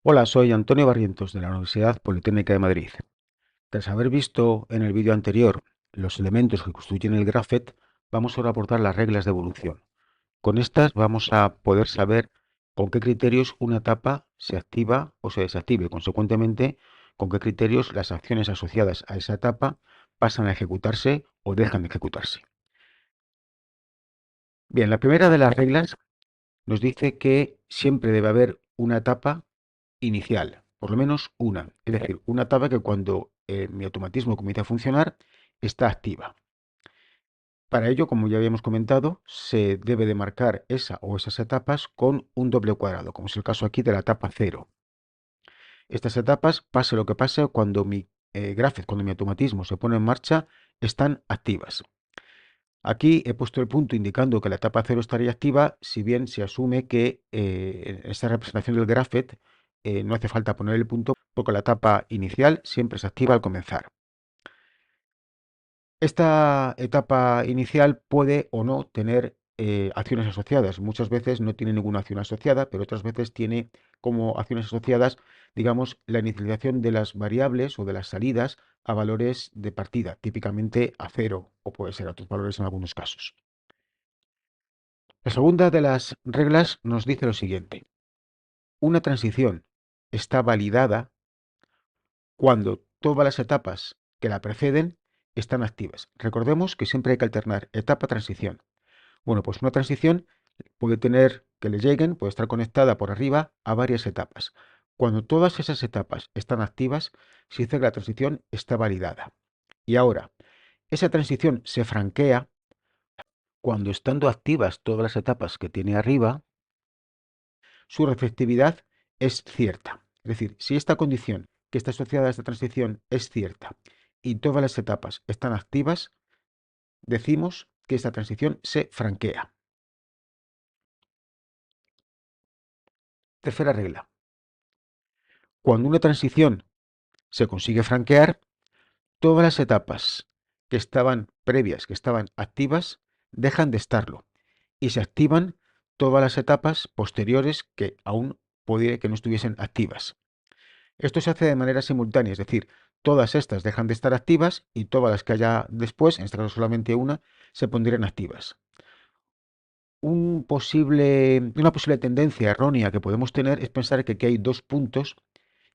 Hola, soy Antonio Barrientos de la Universidad Politécnica de Madrid. Tras haber visto en el vídeo anterior los elementos que constituyen el grafet, vamos ahora a abordar las reglas de evolución. Con estas vamos a poder saber con qué criterios una etapa se activa o se desactiva y, consecuentemente, con qué criterios las acciones asociadas a esa etapa pasan a ejecutarse o dejan de ejecutarse. Bien, la primera de las reglas nos dice que siempre debe haber una etapa inicial, por lo menos una. Es decir, una etapa que cuando mi automatismo comience a funcionar está activa. Para ello, como ya habíamos comentado, se debe de marcar esa o esas etapas con un doble cuadrado, como es el caso aquí de la etapa 0. Estas etapas, pase lo que pase, cuando mi cuando mi automatismo se pone en marcha, están activas. Aquí he puesto el punto indicando que la etapa 0 estaría activa, si bien se asume que en esta representación del graphet no hace falta poner el punto porque la etapa inicial siempre se activa al comenzar. Esta etapa inicial puede o no tener acciones asociadas. Muchas veces no tiene ninguna acción asociada, pero otras veces tiene como acciones asociadas, digamos, la inicialización de las variables o de las salidas a valores de partida, típicamente a 0 o puede ser a otros valores en algunos casos. La segunda de las reglas nos dice lo siguiente. Una transición está validada cuando todas las etapas que la preceden están activas. Recordemos que siempre hay que alternar etapa-transición. Bueno, pues una transición puede tener que le lleguen, puede estar conectada por arriba a varias etapas. Cuando todas esas etapas están activas, se dice que la transición está validada. Y ahora, esa transición se franquea cuando, estando activas todas las etapas que tiene arriba, su receptividad es cierta. Es decir, si esta condición que está asociada a esta transición es cierta y todas las etapas están activas, decimos que esta transición se franquea. Tercera regla. Cuando una transición se consigue franquear, todas las etapas que estaban previas, que estaban activas, dejan de estarlo y se activan todas las etapas posteriores que aún pudiera que no estuviesen activas. Esto se hace de manera simultánea, es decir, todas estas dejan de estar activas y todas las que haya después, en este caso solamente una, se pondrían activas. Una posible tendencia errónea que podemos tener es pensar que aquí hay dos puntos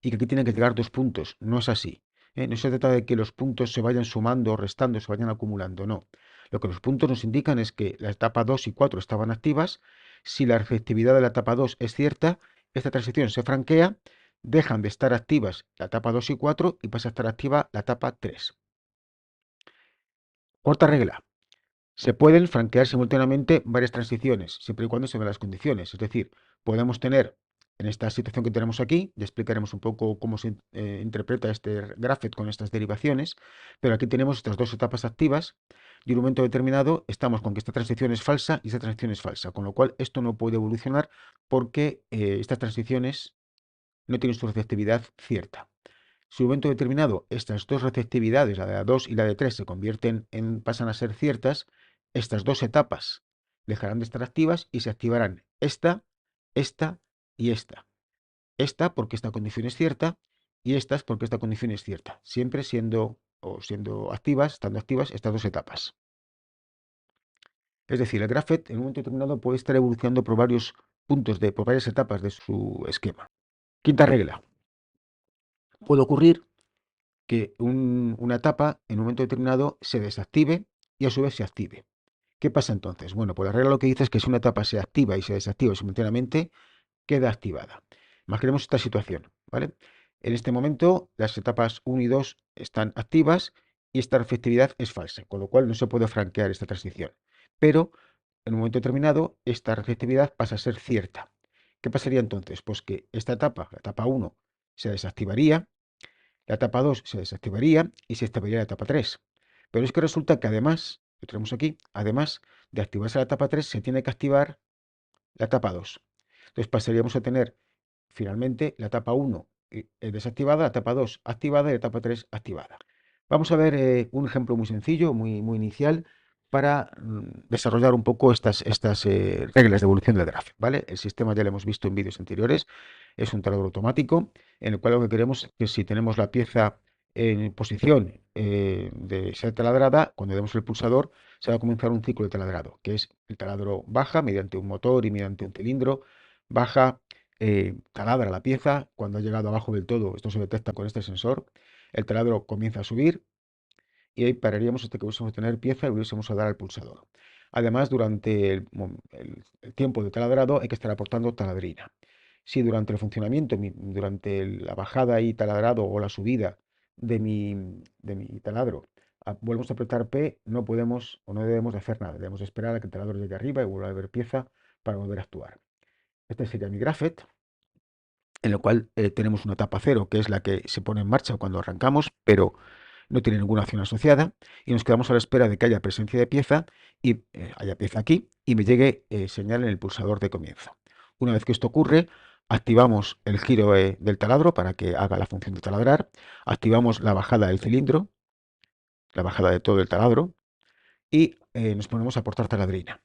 y que aquí tienen que llegar dos puntos. No es así. No se trata de que los puntos se vayan sumando o restando, se vayan acumulando, no. Lo que los puntos nos indican es que la etapa 2 y 4 estaban activas. Si la efectividad de la etapa 2 es cierta, esta transición se franquea, dejan de estar activas la etapa 2 y 4 y pasa a estar activa la etapa 3. Cuarta regla. Se pueden franquear simultáneamente varias transiciones, siempre y cuando se den las condiciones. Es decir, podemos tener, en esta situación que tenemos aquí, ya explicaremos un poco cómo se interpreta este graphet con estas derivaciones, pero aquí tenemos estas dos etapas activas y en un momento determinado estamos con que esta transición es falsa y esta transición es falsa, con lo cual esto no puede evolucionar porque estas transiciones no tienen su receptividad cierta. Si en un momento determinado estas dos receptividades, la de la 2 y la de 3, pasan a ser ciertas, estas dos etapas dejarán de estar activas y se activarán esta y esta. Esta porque esta condición es cierta y estas porque esta condición es cierta, siempre siendo activas, estando activas estas dos etapas. Es decir, el graphet en un momento determinado puede estar evolucionando por varias etapas de su esquema. Quinta regla. Puede ocurrir que una etapa en un momento determinado se desactive y a su vez se active. ¿Qué pasa entonces? Bueno, pues la regla lo que dice es que si una etapa se activa y se desactiva simultáneamente, queda activada. Imaginemos esta situación, ¿vale? En este momento las etapas 1 y 2 están activas y esta efectividad es falsa, con lo cual no se puede franquear esta transición. Pero en un momento determinado esta receptividad pasa a ser cierta. ¿Qué pasaría entonces? Pues que esta etapa, la etapa 1, se desactivaría, la etapa 2 se desactivaría y se activaría la etapa 3. Pero es que resulta que además, lo tenemos aquí, además de activarse la etapa 3, se tiene que activar la etapa 2. Entonces pasaríamos a tener finalmente la etapa 1 desactivada, la etapa 2 activada y la etapa 3 activada. Vamos a ver un ejemplo muy sencillo, muy inicial, para desarrollar un poco estas reglas de evolución del grafo, ¿vale? El sistema ya lo hemos visto en vídeos anteriores. Es un taladro automático en el cual lo que queremos es que si tenemos la pieza en posición de ser taladrada, cuando demos el pulsador, se va a comenzar un ciclo de taladrado, que es el taladro baja mediante un motor y mediante un cilindro, baja, taladra la pieza, cuando ha llegado abajo del todo, esto se detecta con este sensor, el taladro comienza a subir y ahí pararíamos hasta que hubiésemos tener pieza y hubiésemos a dar al pulsador. Además, durante el tiempo de taladrado hay que estar aportando taladrina. Si durante el funcionamiento, durante la bajada y taladrado o la subida de mi taladro, volvemos a apretar P, no podemos o no debemos de hacer nada. Debemos esperar a que el taladro llegue arriba y vuelva a haber pieza para volver a actuar. Este sería mi Grafet, en el cual tenemos una etapa cero, que es la que se pone en marcha cuando arrancamos, pero no tiene ninguna acción asociada, y nos quedamos a la espera de que haya presencia de pieza y haya pieza aquí y me llegue señal en el pulsador de comienzo. Una vez que esto ocurre, activamos el giro del taladro para que haga la función de taladrar, activamos la bajada del cilindro, la bajada de todo el taladro, y nos ponemos a aportar taladrina.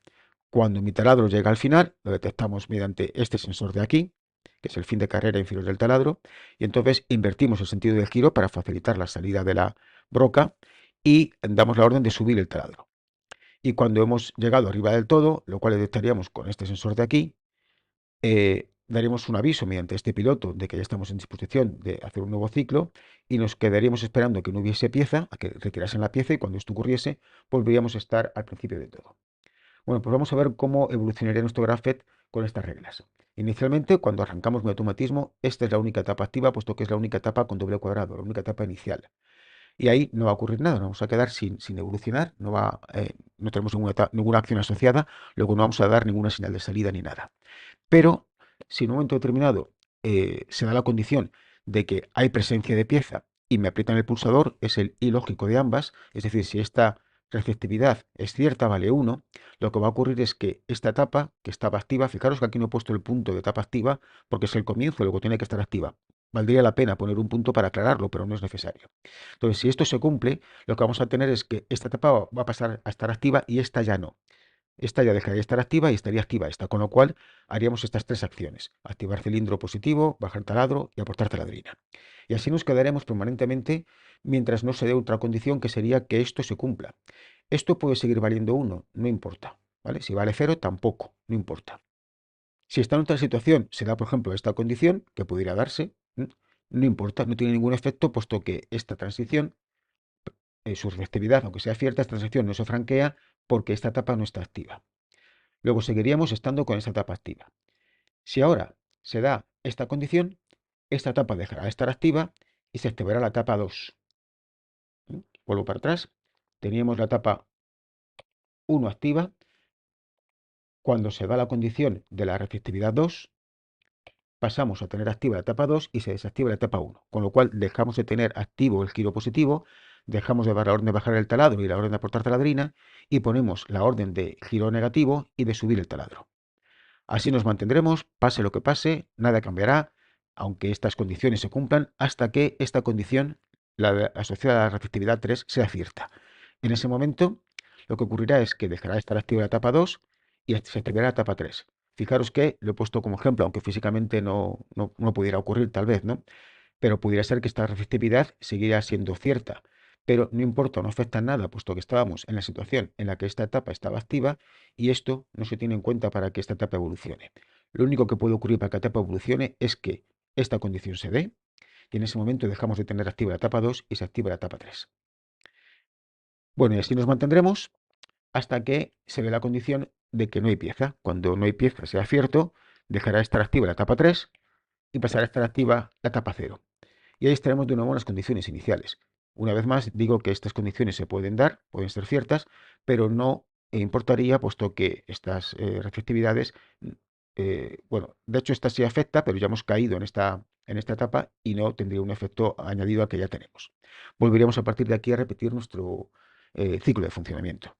Cuando mi taladro llega al final, lo detectamos mediante este sensor de aquí, que es el fin de carrera inferior del taladro, y entonces invertimos el sentido del giro para facilitar la salida de la broca y damos la orden de subir el taladro. Y cuando hemos llegado arriba del todo, lo cual detectaríamos con este sensor de aquí, daríamos un aviso mediante este piloto de que ya estamos en disposición de hacer un nuevo ciclo y nos quedaríamos esperando que no hubiese pieza, a que retirasen la pieza y cuando esto ocurriese, volveríamos a estar al principio de todo. Bueno, pues vamos a ver cómo evolucionaría nuestro Grafet con estas reglas. Inicialmente, cuando arrancamos mi automatismo, esta es la única etapa activa, puesto que es la única etapa con doble cuadrado, la única etapa inicial. Y ahí no va a ocurrir nada, nos vamos a quedar sin evolucionar, no tenemos ninguna acción asociada, luego no vamos a dar ninguna señal de salida ni nada. Pero si en un momento determinado se da la condición de que hay presencia de pieza y me aprietan el pulsador, es el I lógico de ambas, es decir, si esta receptividad es cierta, vale 1, lo que va a ocurrir es que esta etapa que estaba activa, fijaros que aquí no he puesto el punto de etapa activa porque es el comienzo, luego tiene que estar activa. Valdría la pena poner un punto para aclararlo, pero no es necesario. Entonces, si esto se cumple, lo que vamos a tener es que esta etapa va a pasar a estar activa y esta ya no. Esta ya dejaría de estar activa y estaría activa esta, con lo cual haríamos estas tres acciones: activar cilindro positivo, bajar taladro y aportar taladrina. Y así nos quedaremos permanentemente mientras no se dé otra condición, que sería que esto se cumpla. Esto puede seguir valiendo 1, no importa, ¿vale? Si vale 0, tampoco, no importa. Si está en otra situación, se da, por ejemplo, esta condición, que pudiera darse, no importa, no tiene ningún efecto, puesto que esta transición, su reactividad, aunque sea cierta, esta transición no se franquea porque esta etapa no está activa. Luego seguiríamos estando con esta etapa activa. Si ahora se da esta condición, esta etapa dejará de estar activa y se activará la etapa 2. Vuelvo para atrás. Teníamos la etapa 1 activa. Cuando se da la condición de la receptividad 2, pasamos a tener activa la etapa 2 y se desactiva la etapa 1. Con lo cual dejamos de tener activo el giro positivo, dejamos de dar la orden de bajar el taladro y la orden de aportar taladrina y ponemos la orden de giro negativo y de subir el taladro. Así nos mantendremos, pase lo que pase, nada cambiará, aunque estas condiciones se cumplan, hasta que esta condición, la asociada a la receptividad 3, sea cierta. En ese momento, lo que ocurrirá es que dejará de estar activa la etapa 2 y se activará la etapa 3. Fijaros que lo he puesto como ejemplo, aunque físicamente no pudiera ocurrir, tal vez, ¿no? Pero pudiera ser que esta receptividad siguiera siendo cierta. Pero no importa, no afecta en nada, puesto que estábamos en la situación en la que esta etapa estaba activa y esto no se tiene en cuenta para que esta etapa evolucione. Lo único que puede ocurrir para que la etapa evolucione es que esta condición se dé y en ese momento dejamos de tener activa la etapa 2 y se activa la etapa 3. Bueno, y así nos mantendremos hasta que se dé la condición de que no hay pieza. Cuando no hay pieza sea cierto, dejará de estar activa la etapa 3 y pasará a estar activa la etapa 0. Y ahí estaremos de nuevo en las condiciones iniciales. Una vez más, digo que estas condiciones se pueden dar, pueden ser ciertas, pero no importaría, puesto que estas receptividades, bueno, de hecho esta sí afecta, pero ya hemos caído en esta etapa y no tendría un efecto añadido al que ya tenemos. Volveríamos a partir de aquí a repetir nuestro ciclo de funcionamiento.